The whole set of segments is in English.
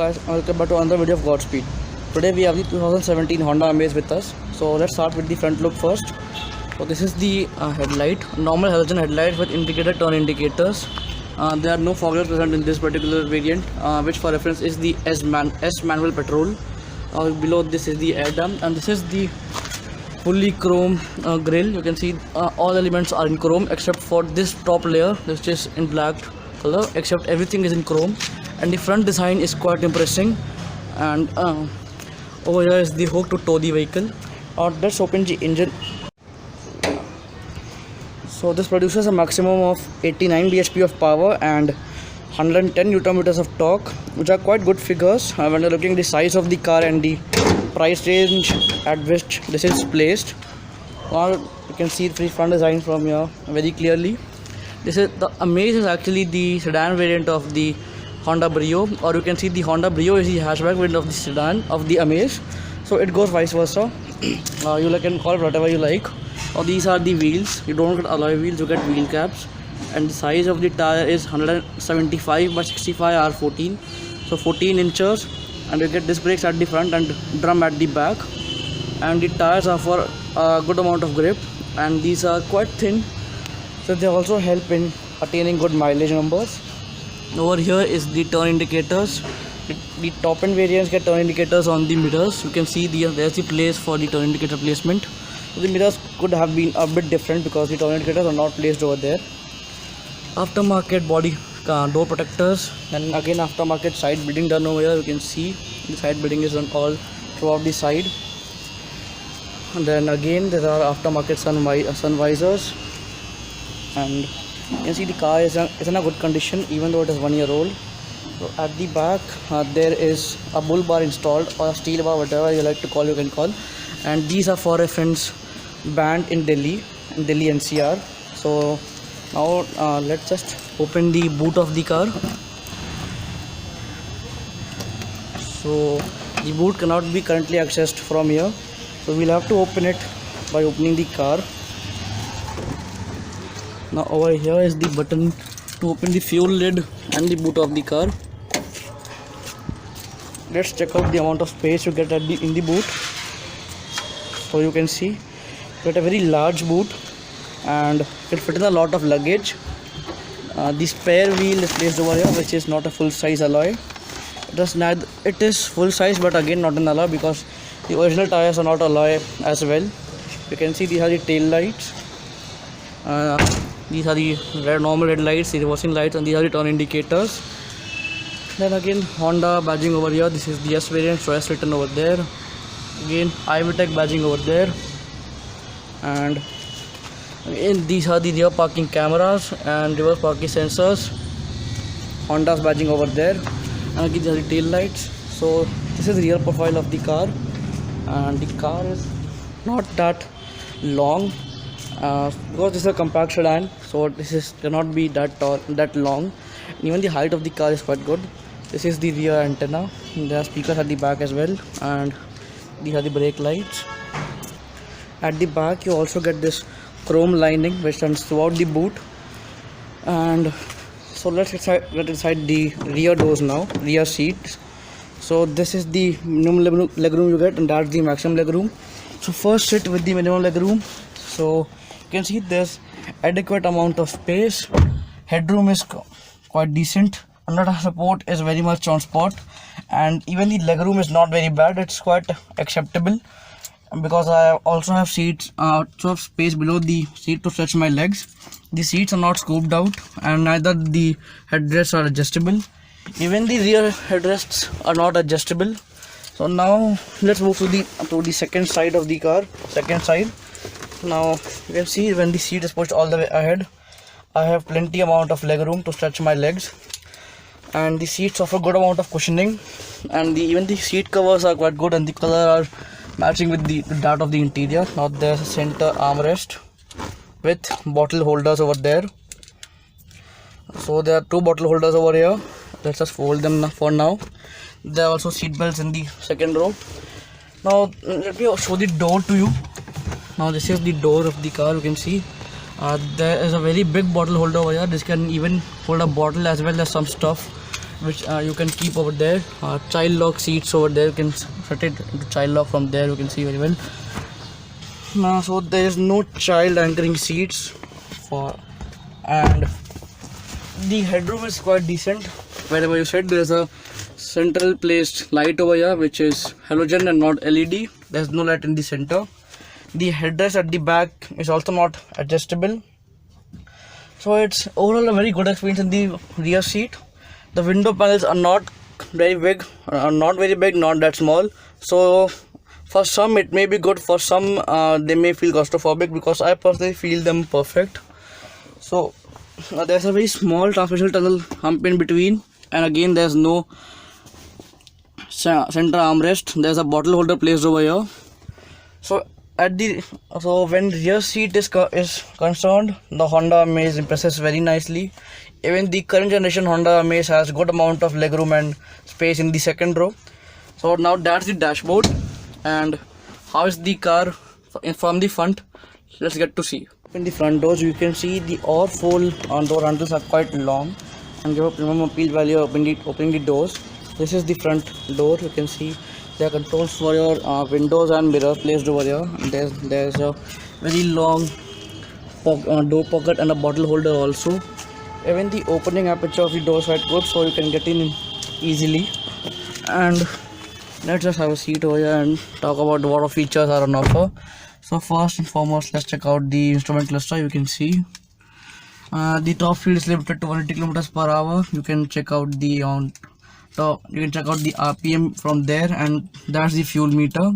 guys, welcome back to another video of GotSpeed. Today we have the 2017 Honda Amaze with us. So let's start with the front look first. So this is the headlight, normal halogen headlight with integrated turn indicators. There are no fog lamps present in this particular variant, which for reference is the S Manual Petrol. Below this is the air dam, and this is the fully chrome grille. You can see all elements are in chrome except for this top layer, which is in black color, except everything is in chrome. And the front design is quite impressive, and over here is the hook to tow the vehicle. Let's open the engine. So this produces a maximum of 89 BHP of power and 110 Newton meters of torque, which are quite good figures when you're looking at the size of the car and the price range at which this is placed. You can see the front design from here very clearly. This is the Amaze is actually the sedan variant of the Honda Brio, or you can see the Honda Brio is the hatchback variant of the sedan of the Amaze. So it goes vice versa. You can call it whatever you like. These are the wheels. You don't get alloy wheels, you get wheel caps. And the size of the tire is 175 by 65 R14, so 14 inches. And you get disc brakes at the front and drum at the back. And the tires are for a good amount of grip, and these are quite thin, so they also help in attaining good mileage numbers. Over here is the turn indicators. The top end variants get turn indicators on the mirrors. You can see there's the place for the turn indicator placement. So the mirrors could have been a bit different because the turn indicators are not placed over there. Aftermarket body door protectors, and again aftermarket side building done over here. You can see the side building is done all throughout the side. And then again there are aftermarket sun visors, and you can see the car is in a good condition even though it is 1 year old. So at the back there is a bull bar installed, or a steel bar, whatever you like to call, you can call. And these are for reference banned in Delhi NCR. So now let's just open the boot of the car. So the boot cannot be currently accessed from here, so we'll have to open it by opening the car. Now over here is the button to open the fuel lid and the boot of the car. Let's check out the amount of space you get in the boot. So you can see you get a very large boot, and it can fit in a lot of luggage. The spare wheel is placed over here, which is not a full size alloy. It is full size, but again not an alloy because the original tires are not alloy as well. You can see these are the tail lights. These are the normal headlights, the reversing lights, and these are the turn indicators. Then again Honda badging over here. This is the S variant, so S written over there. Again IVTEC badging over there, and again these are the rear parking cameras and reverse parking sensors. Honda's badging over there, and again these are the tail lights. So this is the rear profile of the car, and the car is not that long because this is a compact sedan, so cannot be that long. And even the height of the car is quite good. This is the rear antenna. There are speakers at the back as well, and these are the brake lights. At the back you also get this chrome lining which runs throughout the boot. And so let's get inside the rear doors now, rear seats. So this is the minimum legroom you get, and that's the maximum legroom. So first sit with the minimum legroom. So you can see there's adequate amount of space. Headroom is quite decent. Under support is very much on spot, and even the legroom is not very bad. It's quite acceptable because I also have seats, have space below the seat to stretch my legs. The seats are not scooped out, and neither the headrests are adjustable. Even the rear headrests are not adjustable. So now let's move to the second side of the car. Now you can see when the seat is pushed all the way ahead, I have plenty amount of leg room to stretch my legs, and the seats offer good amount of cushioning, and even the seat covers are quite good, and the color are matching with that of the interior. Now there's a center armrest with bottle holders over there. So there are two bottle holders over here. Let's just fold them for now. There are also seat belts in the second row. Now let me show the door to you. Now this is the door of the car. You can see there is a very big bottle holder over here. This can even hold a bottle as well as some stuff which you can keep over there. Child lock seats over there, you can set it into child lock from there, you can see very well. So there is no child anchoring seats and the headroom is quite decent. Wherever you sit, there is a central placed light over here which is halogen and not LED. There is no light in the center. The headrest at the back is also not adjustable. So it's overall a very good experience in the rear seat. The window panels are not very big, not that small. So for some it may be good, for some they may feel claustrophobic, because I personally feel them perfect. So there's a very small transmission tunnel hump in between, and again there's no center armrest. There's a bottle holder placed over here. So when rear seat is concerned, the Honda Amaze impresses very nicely. Even the current generation Honda Amaze has good amount of legroom and space in the second row. So now that's the dashboard, and how is the car from the front? Let's get to see. In the front doors, you can see the fold door handles are quite long and give a premium appeal while you're opening the doors. This is the front door. You can see there are controls for your windows and mirror placed over here. There's a very long door pocket and a bottle holder also. Even the opening aperture of the door is quite good, so you can get in easily. And let's just have a seat over here and talk about what features are on offer. So first and foremost, let's check out the instrument cluster. You can see the top speed is limited to 180 km per hour. You can check out the RPM from there, and that's the fuel meter.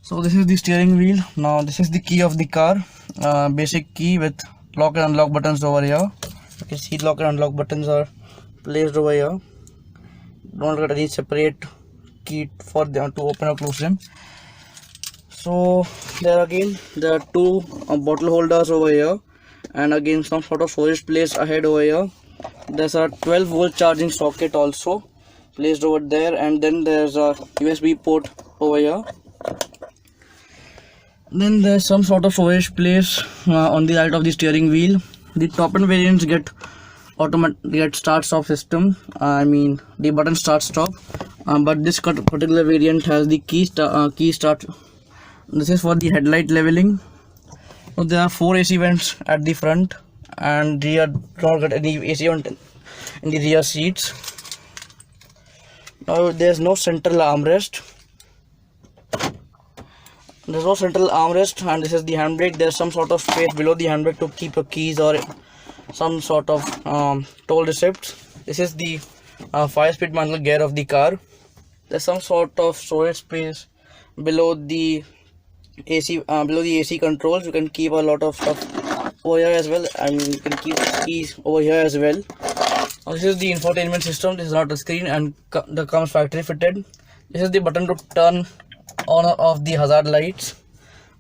So this is the steering wheel. Now this is the key of the car, basic key with lock and unlock buttons over here. You can see lock and unlock buttons are placed over here. Don't get any separate key for them to open or close them. So there are two bottle holders over here, and again some sort of storage place ahead over here. There's a 12-volt charging socket also placed over there, and then there's a USB port over here. Then there's some sort of storage place on the right of the steering wheel. The top end variants get start stop system. The button start stop, but this particular variant has the key start. This is for the headlight leveling. So there are 4 AC vents at the front, and rear don't get any AC vent in the rear seats. Now there's no central armrest. And this is the handbrake. There's some sort of space below the handbrake to keep your keys or some sort of toll receipts. This is the 5-speed manual gear of the car. There's some sort of storage space below the AC controls. You can keep a lot of stuff over here as well. You can keep keys over here as well. Now this is the infotainment system. This is not a screen, and that comes factory fitted. This is the button to turn on or off the hazard lights.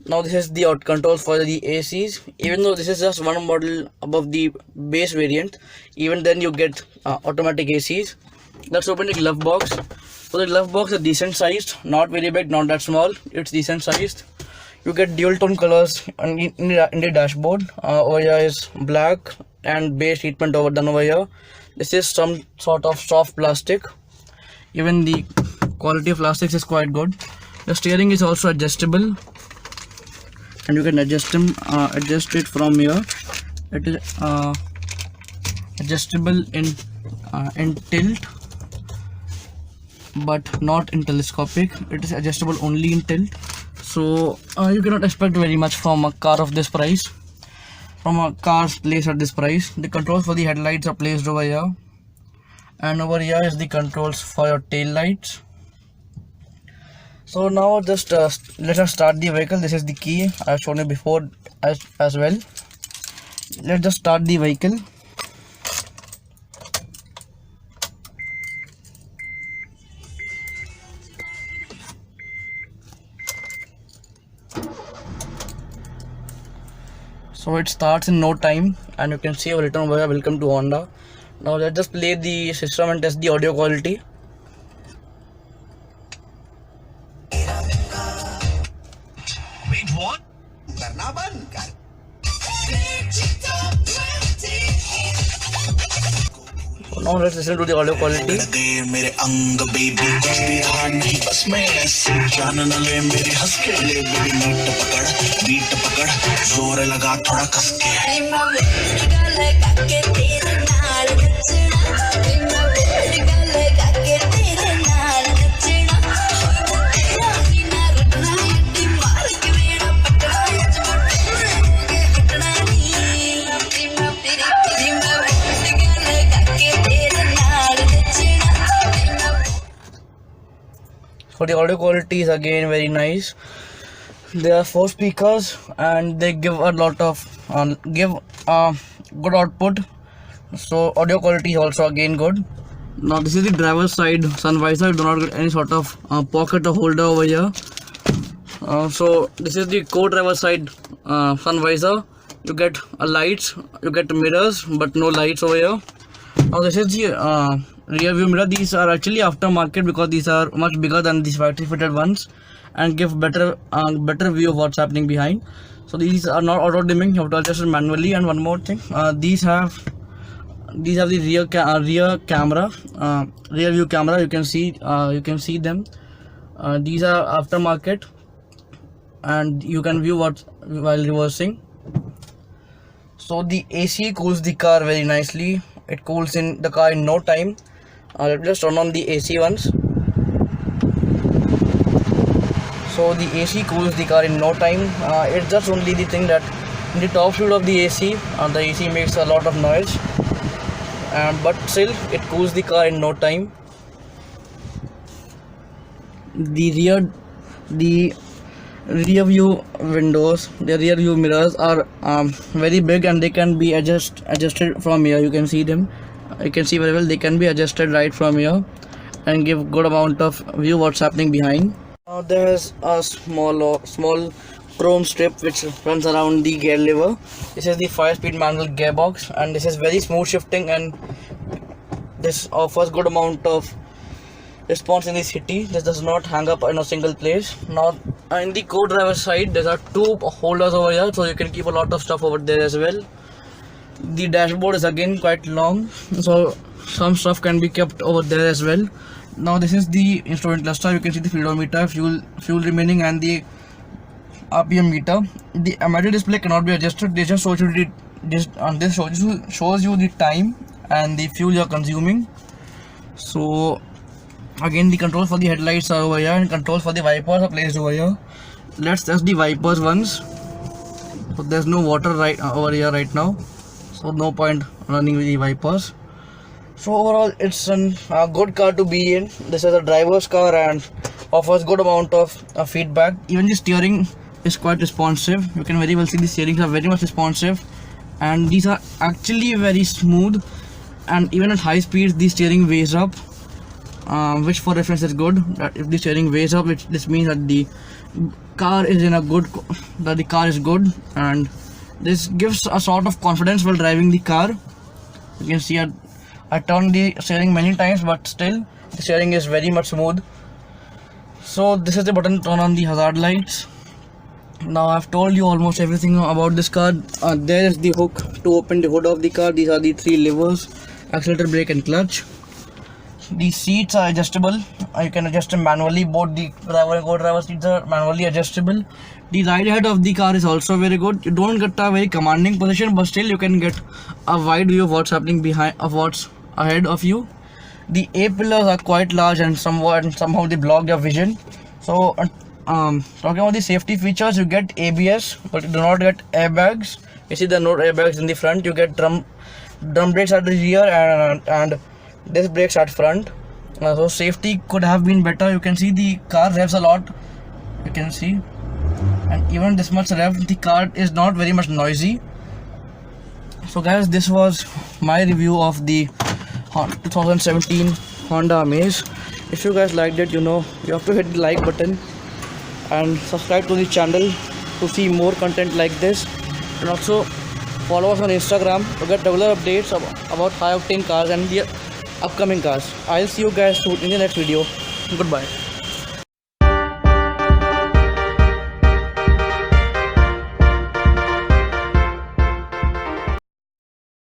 Now this is the controls for the ACs. Even though this is just one model above the base variant, even then you get automatic ACs. Let's open the glove box. So the glove box is decent sized, not very big, not that small. It's decent sized. You get dual tone colors in the dashboard. Over here is black and beige treatment done over here. This is some sort of soft plastic. Even the quality of plastics is quite good. The steering is also adjustable, and you can adjust it from here. It is adjustable in tilt, but not in telescopic. It is adjustable only in tilt. So you cannot expect very much from a car of this price, from a car placed at this price. The controls for the headlights are placed over here, and over here is the controls for your tail lights. So now just let us start the vehicle. This is the key I've shown you before as well. Let's just start the vehicle. So it starts in no time, and you can see a written over here, welcome to Honda. Now let's just play the system and test the audio quality. Wait, what? Karna band kar. Now let's listen to the audio quality. मेरे अंग baby कुछ भी हार नहीं बस मैं ऐसे जान न ले मेरी हंस के ले बेबी बीट पकड़ जोर लगा थोड़ा कस के So the audio quality is again very nice. There are 4 speakers and they give a lot of good output. So audio quality is also again good. Now this is the driver's side sun visor. You do not get any sort of pocket or holder over here. So this is the co-driver side sun visor. You get lights, you get mirrors, but no lights over here. Now this is the rear view mirror. These are actually aftermarket because these are much bigger than these factory fitted ones and give better view of what's happening behind. So these are not auto dimming, you have to adjust it manually. And one more thing, these have the rear camera, rear view camera. You can see them. These are aftermarket and you can view what while reversing. So the AC cools the car very nicely. It cools in the car in no time. Let me just turn on the AC once. So the AC cools the car in no time. It's just only the thing that in the top speed of the AC makes a lot of noise, but still it cools the car in no time. The rear view windows, the rear view mirrors are very big and they can be adjusted from here. You can see them. You can see very well. They can be adjusted right from here and give good amount of view what's happening behind. Now there is a small chrome strip which runs around the gear lever. This is the 5-speed manual gearbox and this is very smooth shifting and this offers good amount of response in the city. This does not hang up in a single place. Now in the co-driver side there are 2 holders over here, so you can keep a lot of stuff over there as well. The dashboard is again quite long, so some stuff can be kept over there as well. Now this is the instrument cluster. You can see the speedometer, fuel remaining and the RPM meter. The amateur display cannot be adjusted. They just shows you shows you the time and the fuel you are consuming. So again the controls for the headlights are over here and controls for the wipers are placed over here. Let's test the wipers once. So there's no water right over here right now, so no point running with the wipers. So overall it's a good car to be in. This is a driver's car and offers good amount of feedback. Even the steering is quite responsive. You can very well see the steerings are very much responsive and these are actually very smooth, and even at high speeds the steering weighs up, which for reference is good. That if the steering weighs up, this means that the car is good, and this gives a sort of confidence while driving the car. You can see I turned the steering many times, but still the steering is very much smooth. So this is the button to turn on the hazard lights. Now I've told you almost everything about this car. There is the hook to open the hood of the car. These are the 3 levers: accelerator, brake and clutch. The seats are adjustable. You can adjust them manually. Both the driver and co-driver seats are manually adjustable. The ride height of the car is also very good. You don't get a very commanding position, but still you can get a wide view of what's happening of what's ahead of you. The A-pillars are quite large and somehow they block your vision. So talking about the safety features, you get ABS, but you do not get airbags. You see there are no airbags in the front. You get drum brakes at the rear and disc brakes at front. So safety could have been better. You can see the car revs a lot. You can see, and even this much rev, the car is not very much noisy. So guys, this was my review of the 2017 Honda Amaze. If you guys liked it, you have to hit the like button and subscribe to the channel to see more content like this, and also follow us on Instagram to get regular updates about high octane cars and the upcoming cars. I'll see you guys soon in the next video. Goodbye.